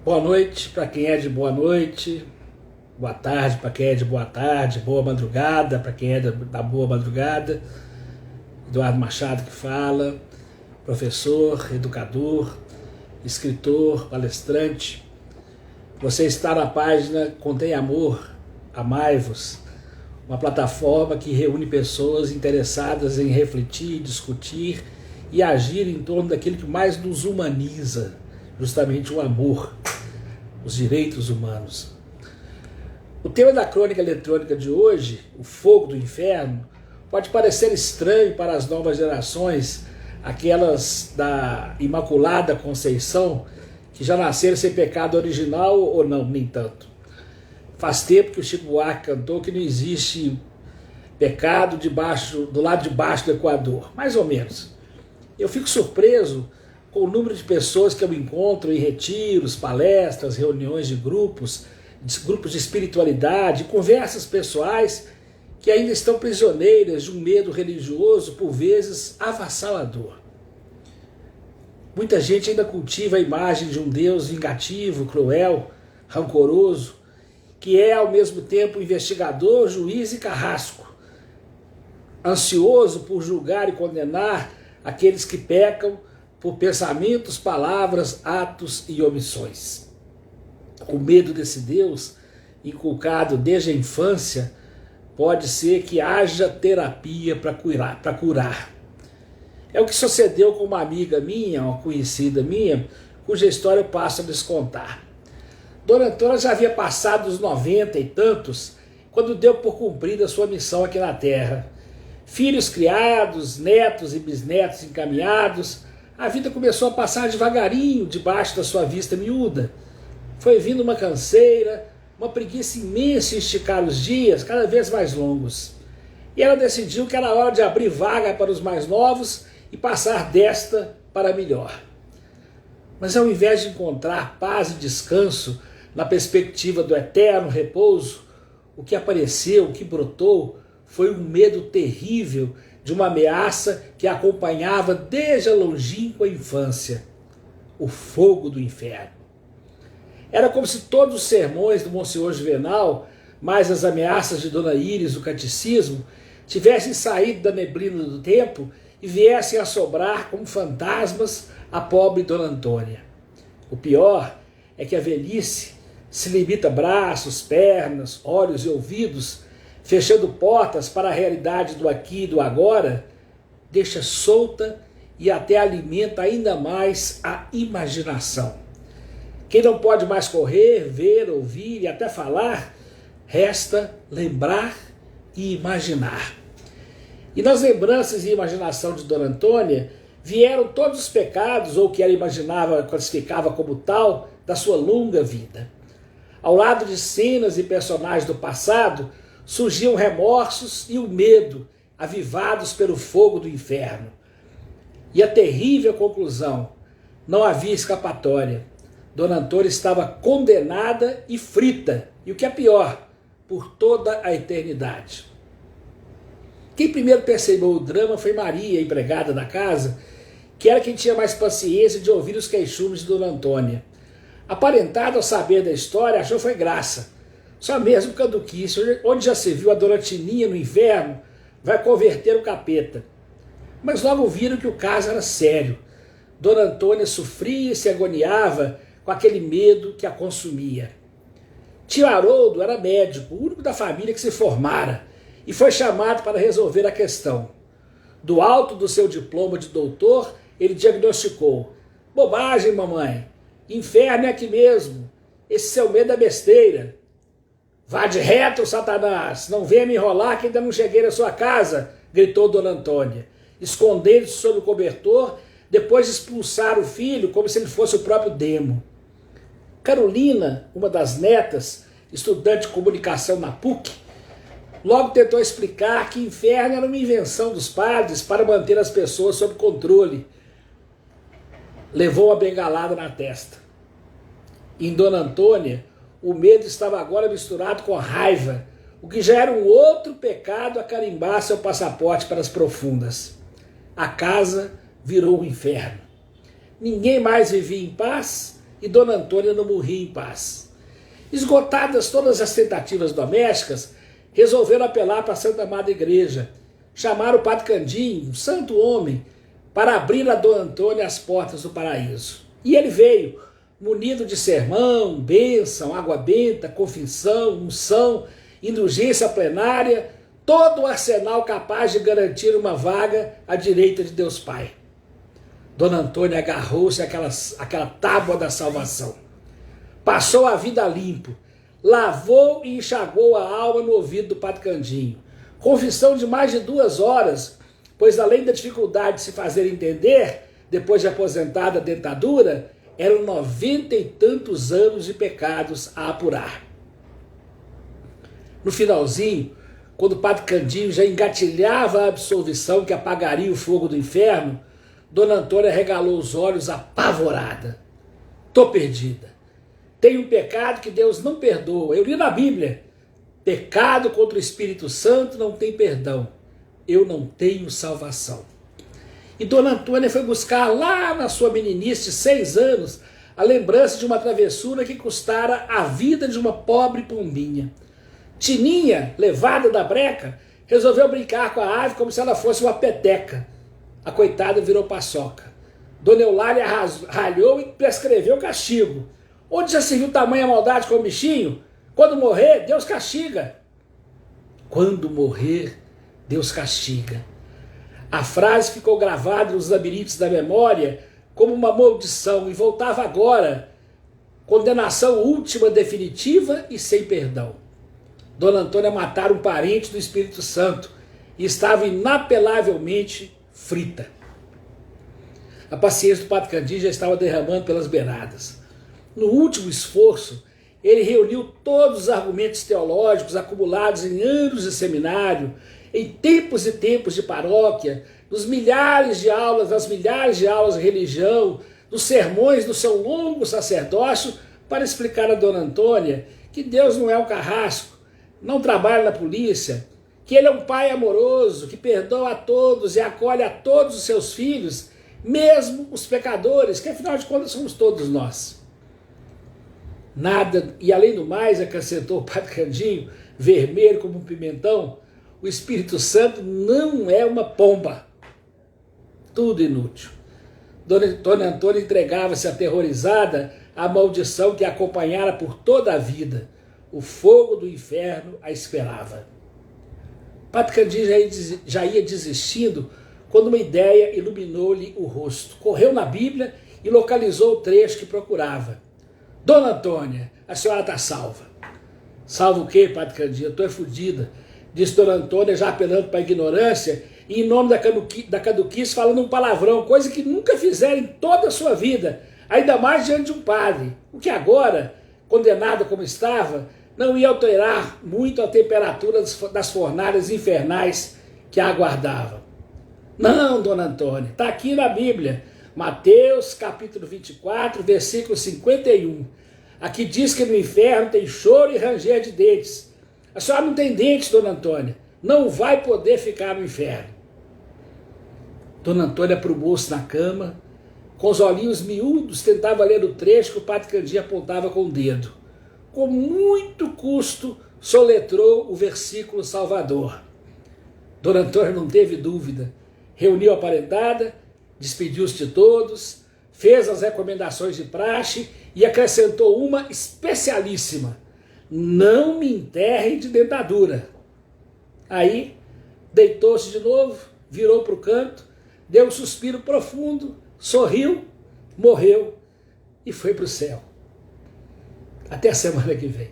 Boa noite para quem é de boa noite, boa tarde para quem é de boa tarde, boa madrugada para quem é da boa madrugada. Eduardo Machado que fala, professor, educador, escritor, palestrante. Você está na página Contém Amor, Amai-vos, uma plataforma que reúne pessoas interessadas em refletir, discutir e agir em torno daquilo que mais nos humaniza, justamente o amor, os direitos humanos. O tema da crônica eletrônica de hoje, o fogo do inferno, pode parecer estranho para as novas gerações, aquelas da Imaculada Conceição, que já nasceram sem pecado original ou não, nem tanto. Faz tempo que o Chico Buarque cantou que não existe pecado do lado de baixo do Equador, mais ou menos. Eu fico surpreso com o número de pessoas que eu encontro em retiros, palestras, reuniões de grupos de espiritualidade, conversas pessoais, que ainda estão prisioneiras de um medo religioso, por vezes avassalador. Muita gente ainda cultiva a imagem de um Deus vingativo, cruel, rancoroso, que é ao mesmo tempo investigador, juiz e carrasco, ansioso por julgar e condenar aqueles que pecam por pensamentos, palavras, atos e omissões. O medo desse Deus, inculcado desde a infância, pode ser que haja terapia para curar. É o que sucedeu com uma amiga minha, uma conhecida minha, cuja história eu passo a lhes contar. Dona Antônia já havia passado os 90 e tantos, quando deu por cumprida a sua missão aqui na Terra. Filhos criados, netos e bisnetos encaminhados, a vida começou a passar devagarinho debaixo da sua vista miúda. Foi vindo uma canseira, uma preguiça imensa em esticar os dias, cada vez mais longos. E ela decidiu que era hora de abrir vaga para os mais novos e passar desta para melhor. Mas ao invés de encontrar paz e descanso na perspectiva do eterno repouso, o que apareceu, o que brotou, foi um medo terrível de uma ameaça que a acompanhava desde a longínqua infância, o fogo do inferno. Era como se todos os sermões do Monsenhor Juvenal, mais as ameaças de Dona Íris do catecismo, tivessem saído da neblina do tempo e viessem assombrar como fantasmas a pobre Dona Antônia. O pior é que a velhice se limita a braços, pernas, olhos e ouvidos, fechando portas para a realidade do aqui e do agora, deixa solta e até alimenta ainda mais a imaginação. Quem não pode mais correr, ver, ouvir e até falar, resta lembrar e imaginar. E nas lembranças e imaginação de Dona Antônia vieram todos os pecados, ou o que ela imaginava, classificava como tal, da sua longa vida. Ao lado de cenas e personagens do passado, surgiam remorsos e o medo, avivados pelo fogo do inferno. E a terrível conclusão: não havia escapatória. Dona Antônia estava condenada e frita, e o que é pior, por toda a eternidade. Quem primeiro percebeu o drama foi Maria, empregada da casa, que era quem tinha mais paciência de ouvir os queixumes de Dona Antônia. Aparentada ao saber da história, achou foi graça. Só mesmo canduquice, onde já se viu a Dona Tininha no inferno, vai converter o capeta. Mas logo viram que o caso era sério. Dona Antônia sofria e se agoniava com aquele medo que a consumia. Tio Haroldo era médico, o único da família que se formara, e foi chamado para resolver a questão. Do alto do seu diploma de doutor, ele diagnosticou: bobagem, mamãe, inferno é aqui mesmo, esse seu medo é besteira. Vá de reto, Satanás, não venha me enrolar que ainda não cheguei na sua casa, gritou Dona Antônia, escondendo-se sob o cobertor, depois de expulsar o filho como se ele fosse o próprio demo. Carolina, uma das netas, estudante de comunicação na PUC, logo tentou explicar que inferno era uma invenção dos padres para manter as pessoas sob controle. Levou uma bengalada na testa. Em Dona Antônia, o medo estava agora misturado com raiva, o que já era um outro pecado a carimbar seu passaporte para as profundas. A casa virou um inferno. Ninguém mais vivia em paz e Dona Antônia não morria em paz. Esgotadas todas as tentativas domésticas, resolveram apelar para a Santa Amada Igreja. Chamaram o Padre Candinho, um santo homem, para abrir a Dona Antônia as portas do paraíso. E ele veio, munido de sermão, bênção, água benta, confissão, unção, indulgência plenária, todo o arsenal capaz de garantir uma vaga à direita de Deus Pai. Dona Antônia agarrou-se àquela tábua da salvação. Passou a vida limpo, lavou e enxagou a alma no ouvido do Padre Candinho. Confissão de mais de 2 horas, pois além da dificuldade de se fazer entender, depois de aposentada a dentadura, eram 90 e tantos anos de pecados a apurar. No finalzinho, quando o Padre Candinho já engatilhava a absolvição que apagaria o fogo do inferno, Dona Antônia regalou os olhos apavorada. Estou perdida. Tenho um pecado que Deus não perdoa. Eu li na Bíblia. Pecado contra o Espírito Santo não tem perdão. Eu não tenho salvação. E Dona Antônia foi buscar lá na sua meninice de 6 anos a lembrança de uma travessura que custara a vida de uma pobre pombinha. Tininha, levada da breca, resolveu brincar com a ave como se ela fosse uma peteca. A coitada virou paçoca. Dona Eulália ralhou e prescreveu castigo. Onde já se viu tamanha maldade com o bichinho? Quando morrer, Deus castiga. Quando morrer, Deus castiga. A frase ficou gravada nos labirintos da memória como uma maldição e voltava agora. Condenação última, definitiva e sem perdão. Dona Antônia matara um parente do Espírito Santo e estava inapelavelmente frita. A paciência do Padre Candinho já estava derramando pelas beiradas. No último esforço, ele reuniu todos os argumentos teológicos acumulados em anos de seminário, em tempos e tempos de paróquia, nos milhares de aulas, nas milhares de aulas de religião, nos sermões do seu longo sacerdócio, para explicar a Dona Antônia que Deus não é um carrasco, não trabalha na polícia, que ele é um pai amoroso, que perdoa a todos e acolhe a todos os seus filhos, mesmo os pecadores, que afinal de contas somos todos nós. Nada, e além do mais, acrescentou o Padre Candinho, vermelho como um pimentão, o Espírito Santo não é uma pomba. Tudo inútil. Dona Antônia entregava-se aterrorizada à maldição que a acompanhara por toda a vida. O fogo do inferno a esperava. Padre Candinho já ia desistindo quando uma ideia iluminou-lhe o rosto. Correu na Bíblia e localizou o trecho que procurava. Dona Antônia, a senhora está salva. Salva o quê, Padre Candinho? Eu estou fodida, disse Dona Antônia, já apelando para a ignorância e em nome da caduquice falando um palavrão, coisa que nunca fizeram em toda a sua vida, ainda mais diante de um padre. O que agora, condenada como estava, não ia alterar muito a temperatura das fornalhas infernais que a aguardavam. Não, Dona Antônia, está aqui na Bíblia, Mateus capítulo 24, versículo 51. Aqui diz que no inferno tem choro e ranger de dentes. A senhora não tem dentes, Dona Antônia, não vai poder ficar no inferno. Dona Antônia aprumou-se na cama, com os olhinhos miúdos, tentava ler o trecho que o Padre Candinho apontava com o dedo. Com muito custo, soletrou o versículo salvador. Dona Antônia não teve dúvida, reuniu a parentada, despediu-se de todos, fez as recomendações de praxe e acrescentou uma especialíssima: não me enterrem de dentadura. Aí, deitou-se de novo, virou para o canto, deu um suspiro profundo, sorriu, morreu e foi para o céu. Até a semana que vem.